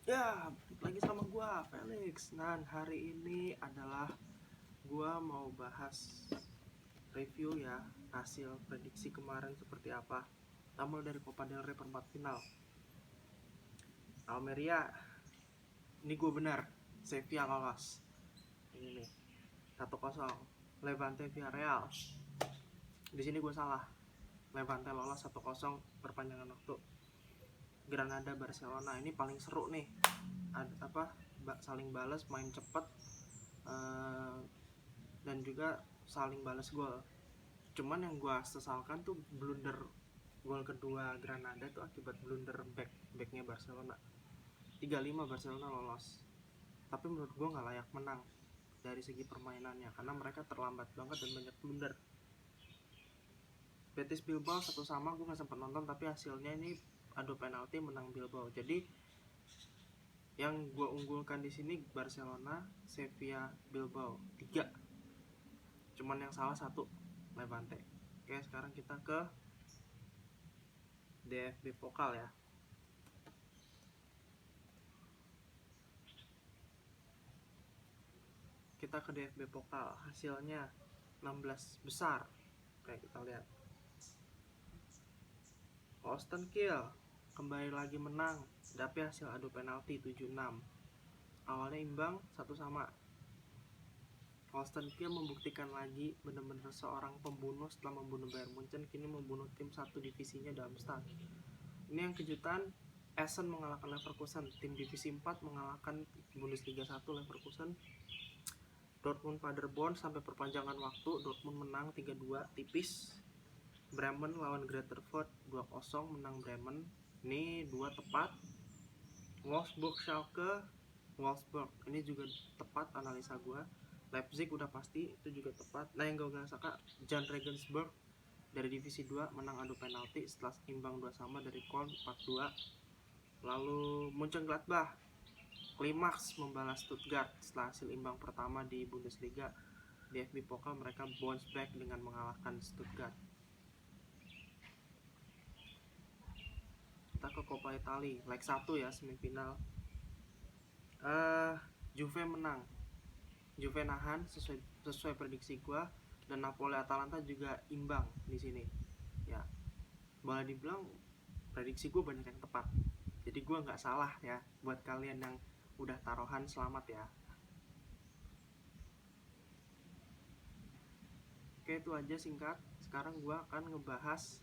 Ya, lagi sama gua Felix. Nah, hari ini adalah gua mau bahas review ya hasil prediksi kemarin seperti apa. Tampil dari Copa del Rey perempat final. Almeria, ini gua benar. Sevilla lolos. Ini nih, 1-0. Levante Villarreal. Di sini gua salah. Levante lolos 1-0 perpanjangan waktu. Granada Barcelona ini paling seru nih. Saling balas, main cepet, dan juga saling balas gol. Cuman yang gue sesalkan tuh blunder gol kedua Granada tuh akibat blunder backnya Barcelona. 3-5 Barcelona lolos, tapi menurut gue nggak layak menang dari segi permainannya karena mereka terlambat banget dan banyak blunder. Betis Bilbao 1-1, gue nggak sempat nonton tapi hasilnya ini adu penalti menang Bilbao. Jadi yang gue unggulkan di sini Barcelona, Sevilla, Bilbao 3. Cuman yang salah 1, Levante. Oke, sekarang kita ke DFB Pokal ya. Kita ke DFB Pokal, hasilnya 16 besar. Oke, kita lihat. Holstein Kiel kembali lagi menang, tapi hasil adu penalti 7-6. Awalnya imbang 1-1. Holstein Kiel membuktikan lagi benar-benar seorang pembunuh setelah membunuh Bayern Munchen, kini membunuh tim satu divisinya Darmstadt. Ini yang kejutan, Essen mengalahkan Leverkusen, tim divisi 4 mengalahkan Bundesliga 1 Leverkusen. Dortmund Paderborn sampai perpanjangan waktu, Dortmund menang 3-2 tipis. Bremen lawan Greuther Fürth 2-0 menang Bremen. Ini 2 tepat. Wolfsburg Schalke, Wolfsburg ini juga tepat analisa gue. Leipzig udah pasti, itu juga tepat. Nah, yang gue gak sangka, Jan Regensburg dari divisi 2 menang adu penalti setelah imbang 2-2 dari Köln 4-2. Lalu Mönchengladbach klimaks membalas Stuttgart setelah hasil imbang pertama di Bundesliga. DFB Pokal mereka bounce back dengan mengalahkan Stuttgart. Kita ke Coppa Italia, leg 1 ya, semifinal. Juve menang. Juve nahan sesuai prediksi gue, dan Napoli Atalanta juga imbang di sini. Ya, boleh dibilang prediksi gue banyak yang tepat. Jadi gue nggak salah ya. Buat kalian yang udah taruhan, selamat ya. Oke, itu aja singkat. Sekarang gue akan ngebahas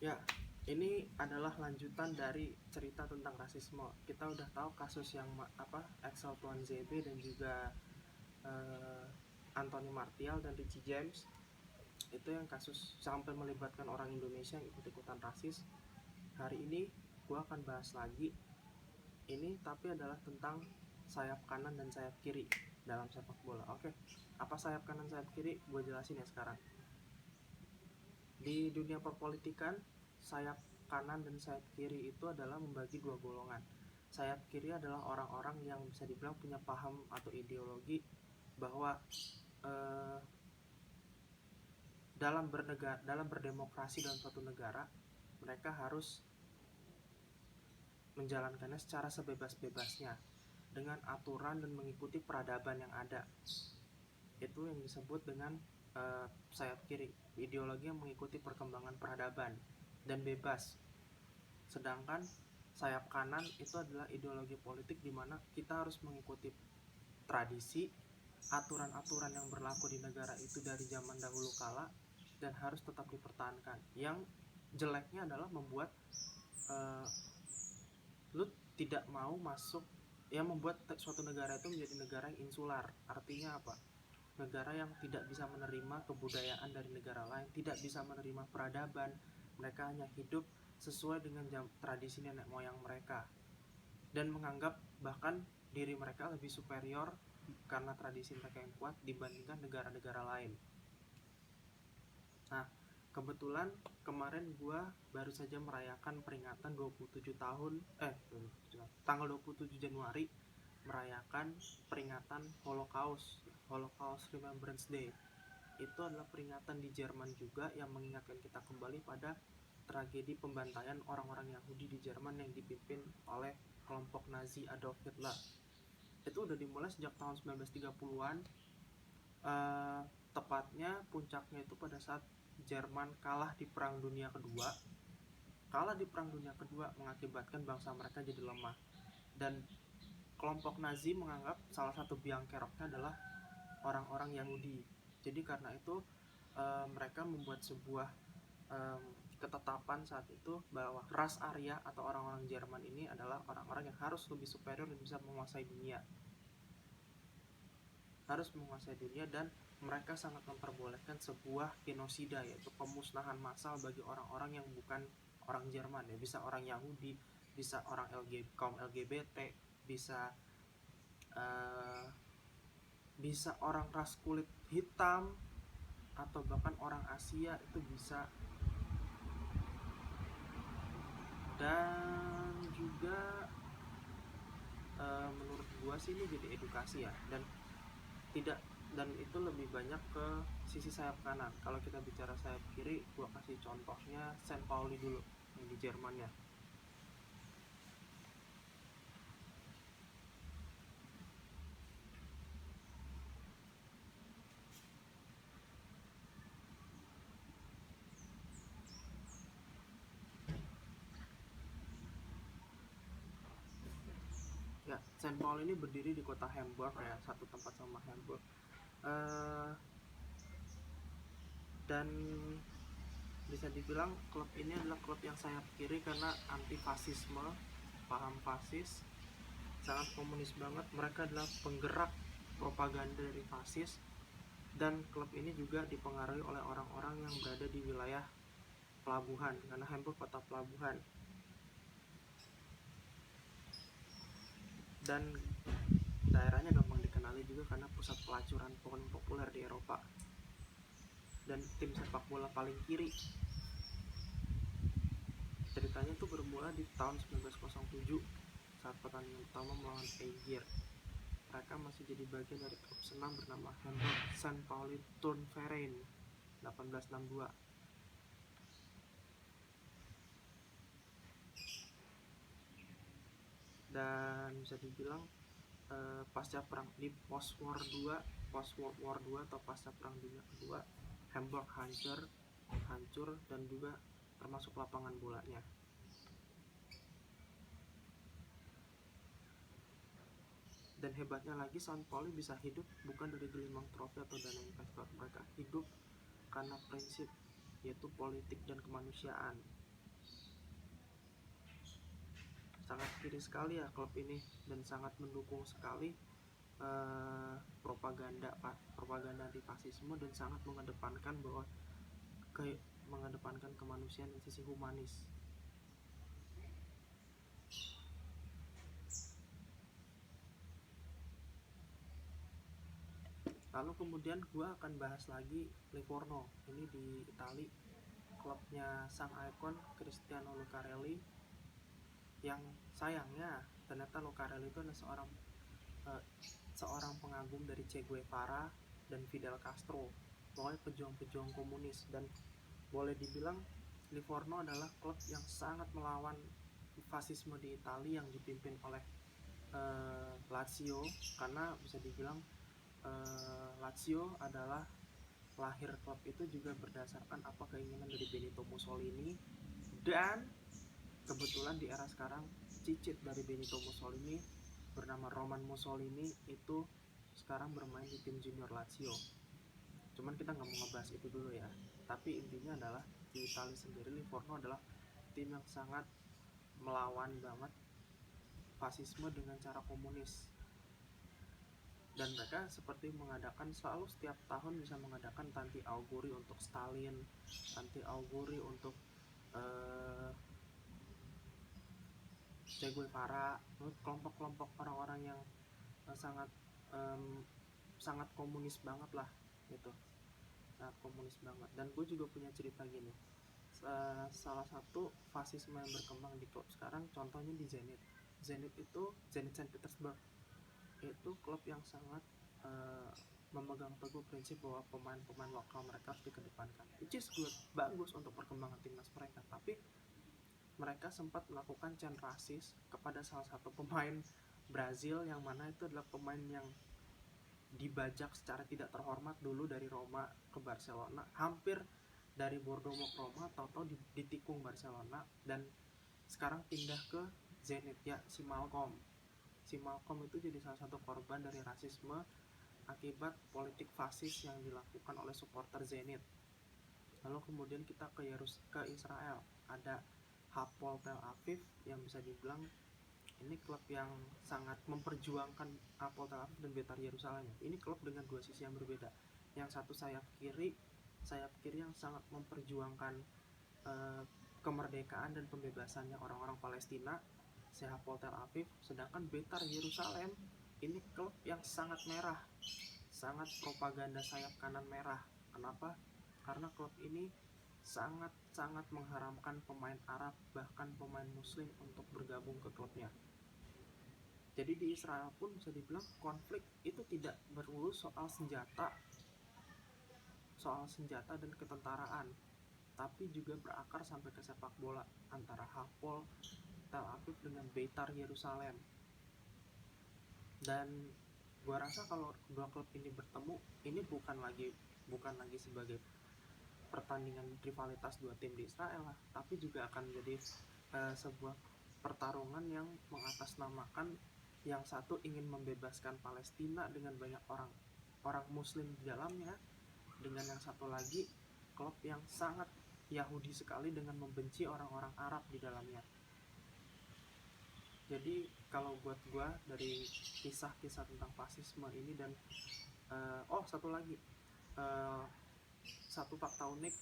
ya, ini adalah lanjutan dari cerita tentang rasisme. Kita udah tahu kasus yang Axel Tuan Zebe dan juga Anthony Martial dan Richie James. Itu yang kasus sampai melibatkan orang Indonesia yang ikut-ikutan rasis. Hari ini gue akan bahas lagi ini, tapi adalah tentang sayap kanan dan sayap kiri dalam sepak bola. Oke, apa sayap kanan sayap kiri? Gue jelasin ya sekarang. Di dunia perpolitikan, sayap kanan dan sayap kiri itu adalah membagi dua golongan. Sayap kiri adalah orang-orang yang bisa dibilang punya paham atau ideologi bahwa dalam berdemokrasi dalam suatu negara, mereka harus menjalankannya secara sebebas-bebasnya dengan aturan dan mengikuti peradaban yang ada. Itu yang disebut dengan sayap kiri, ideologi yang mengikuti perkembangan peradaban dan bebas. Sedangkan sayap kanan itu adalah ideologi politik di mana kita harus mengikuti tradisi, aturan-aturan yang berlaku di negara itu dari zaman dahulu kala dan harus tetap dipertahankan. Yang jeleknya adalah membuat lu tidak mau masuk, yang membuat suatu negara itu menjadi negara yang insular. Artinya apa? Negara yang tidak bisa menerima kebudayaan dari negara lain, tidak bisa menerima peradaban. Mereka hanya hidup sesuai dengan tradisi nenek moyang mereka dan menganggap bahkan diri mereka lebih superior karena tradisi mereka yang kuat dibandingkan negara-negara lain. Nah, kebetulan kemarin gue baru saja merayakan peringatan 27 tahun tanggal 27 Januari merayakan peringatan Holocaust Remembrance Day. itu adalah peringatan di Jerman juga yang mengingatkan kita kembali pada tragedi pembantaian orang-orang Yahudi di Jerman yang dipimpin oleh kelompok Nazi Adolf Hitler. Itu udah dimulai sejak tahun 1930-an, tepatnya puncaknya itu pada saat Jerman kalah di Perang Dunia Kedua. Kalah di Perang Dunia Kedua mengakibatkan bangsa mereka jadi lemah, dan kelompok Nazi menganggap salah satu biang keroknya adalah orang-orang Yahudi. Jadi karena itu mereka membuat sebuah ketetapan saat itu bahwa ras Arya atau orang-orang Jerman ini adalah orang-orang yang harus lebih superior dan bisa menguasai dunia. Dan mereka sangat memperbolehkan sebuah genosida, yaitu pemusnahan massal bagi orang-orang yang bukan orang Jerman ya. Bisa orang Yahudi, bisa orang kaum LGBT, bisa orang ras kulit hitam, atau bahkan orang Asia itu bisa. Dan juga menurut gua sih ini jadi edukasi ya, dan itu lebih banyak ke sisi sayap kanan. Kalau kita bicara sayap kiri, gua kasih contohnya St. Pauli dulu yang di Jerman ya. Ya, St. Paul ini berdiri di kota Hamburg ya, satu tempat sama Hamburg. Dan bisa dibilang klub ini adalah klub yang sayap kiri karena anti fasisme, paham fasis, sangat komunis banget. Mereka adalah penggerak propaganda dari fasis, dan klub ini juga dipengaruhi oleh orang-orang yang berada di wilayah pelabuhan, karena Hamburg kota pelabuhan. Dan daerahnya gampang dikenali juga karena pusat pelacuran pohon populer di Eropa. Dan tim sepak bola paling kiri, ceritanya tuh bermula di tahun 1907 saat pertandingan utama melawan Eiger. Mereka masih jadi bagian dari klub senam bernama Hamburg St. Pauli Turnverein 1862. Dan bisa dibilang pasca perang di post World War II atau pasca perang dunia kedua, Hamburg hancur dan juga termasuk lapangan bolanya. Dan hebatnya lagi, St. Pauli bisa hidup bukan dari gelimang trofi atau dana investor. Mereka hidup karena prinsip, yaitu politik dan kemanusiaan. Sangat kiri sekali ya klub ini, dan sangat mendukung sekali propaganda anti fasisme, dan sangat mengedepankan kemanusiaan dan sisi humanis. Lalu kemudian gue akan bahas lagi Livorno. Ini di Itali, klubnya sang ikon Cristiano Lucarelli, yang sayangnya ternyata Lucarelli itu adalah seorang pengagum dari Che Guevara dan Fidel Castro, pokoknya pejuang-pejuang komunis. Dan boleh dibilang Livorno adalah klub yang sangat melawan fasisme di Italia yang dipimpin oleh Lazio, karena bisa dibilang Lazio adalah lahir klub itu juga berdasarkan keinginan dari Benito Mussolini, dan kebetulan di era sekarang cicit dari Benito Mussolini bernama Roman Mussolini itu sekarang bermain di tim junior Lazio. Cuman kita nggak mau ngebahas itu dulu ya. Tapi intinya adalah di Italia sendiri, Livorno adalah tim yang sangat melawan banget fasisme dengan cara komunis. Dan mereka seperti mengadakan, selalu setiap tahun bisa mengadakan tanti auguri untuk Stalin, tanti auguri untuk Che Guevara, kelompok-kelompok orang-orang yang sangat komunis banget lah gitu, sangat komunis banget. Dan gue juga punya cerita gini, salah satu fasisme yang berkembang di klub sekarang contohnya di Zenit St. Petersburg. Itu klub yang sangat memegang teguh prinsip bahwa pemain-pemain lokal mereka harus dikedepankan, which is good, bagus untuk perkembangan timnas mereka. Tapi mereka sempat melakukan chant rasis kepada salah satu pemain Brazil, yang mana itu adalah pemain yang dibajak secara tidak terhormat dulu dari Roma ke Barcelona, hampir dari Bordeaux mau ke Roma, tahu-tahu ditikung Barcelona, dan sekarang pindah ke Zenit ya, si Malcolm itu jadi salah satu korban dari rasisme akibat politik fasis yang dilakukan oleh supporter Zenit. Lalu kemudian kita ke Israel, ada Hapoel Tel Aviv, yang bisa dibilang ini klub yang sangat memperjuangkan Hapoel Tel Aviv dan Beitar Yerusalem. Ini klub dengan dua sisi yang berbeda. Yang satu sayap kiri yang sangat memperjuangkan kemerdekaan dan pembebasannya orang-orang Palestina, Hapoel Tel Aviv. Sedangkan Beitar Yerusalem ini klub yang sangat merah, sangat propaganda sayap kanan merah. Kenapa? Karena klub ini sangat mengharamkan pemain Arab, bahkan pemain Muslim untuk bergabung ke klubnya. Jadi di Israel pun bisa dibilang konflik itu tidak melulu soal senjata dan ketentaraan, tapi juga berakar sampai ke sepak bola antara Hapoel Tel Aviv dengan Beitar Yerusalem. Dan gua rasa kalau dua klub ini bertemu, ini bukan lagi sebagai pertandingan rivalitas dua tim di Israel lah, tapi juga akan menjadi sebuah pertarungan yang mengatasnamakan yang satu ingin membebaskan Palestina dengan banyak orang Muslim di dalamnya, dengan yang satu lagi klub yang sangat Yahudi sekali dengan membenci orang-orang Arab di dalamnya. Jadi kalau buat gue dari kisah-kisah tentang fasisme ini, dan satu lagi, satu fakta unik,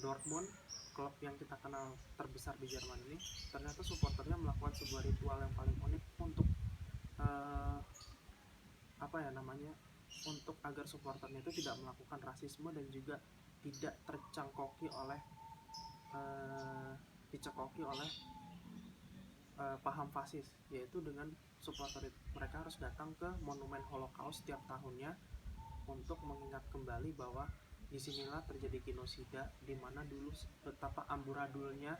Dortmund, klub yang kita kenal terbesar di Jerman ini, ternyata supporternya melakukan sebuah ritual yang paling unik untuk untuk agar supporternya itu tidak melakukan rasisme dan juga tidak tercangkoki oleh paham fasis, yaitu dengan supporter mereka harus datang ke monumen Holocaust setiap tahunnya untuk mengingat kembali bahwa disinilah terjadi genosida, di mana dulu betapa amburadulnya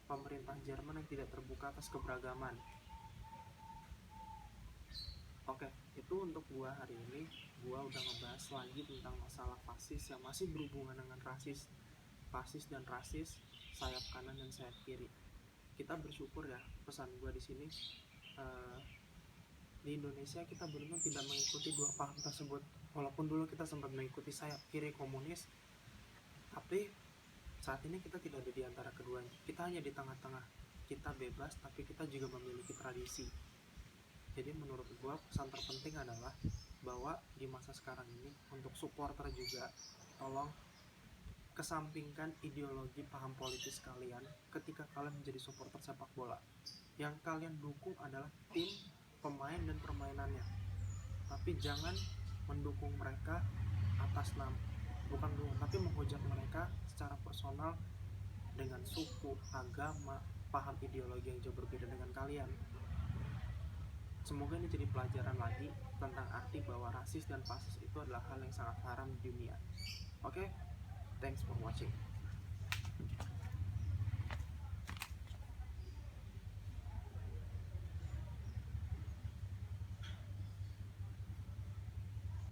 pemerintah Jerman yang tidak terbuka atas keberagaman. Oke, itu untuk gua hari ini. Gua udah ngebahas lagi tentang masalah fasis yang masih berhubungan dengan fasis dan rasis, sayap kanan dan sayap kiri. Kita bersyukur ya, pesan gua di sini, di Indonesia kita beruntung tidak mengikuti dua paham tersebut. Walaupun dulu kita sempat mengikuti sayap kiri komunis, tapi saat ini kita tidak ada di antara keduanya. Kita hanya di tengah-tengah. Kita bebas, tapi kita juga memiliki tradisi. Jadi menurut gue pesan terpenting adalah bahwa di masa sekarang ini, untuk supporter juga, tolong kesampingkan ideologi paham politis kalian ketika kalian menjadi supporter sepak bola. Yang kalian dukung adalah tim, pemain, dan permainannya. Tapi jangan mendukung mereka tapi menghujat mereka secara personal dengan suku, agama, paham ideologi yang jauh berbeda dengan kalian. Semoga ini jadi pelajaran lagi tentang arti bahwa rasis dan fasis itu adalah hal yang sangat haram di dunia. Oke, thanks for watching.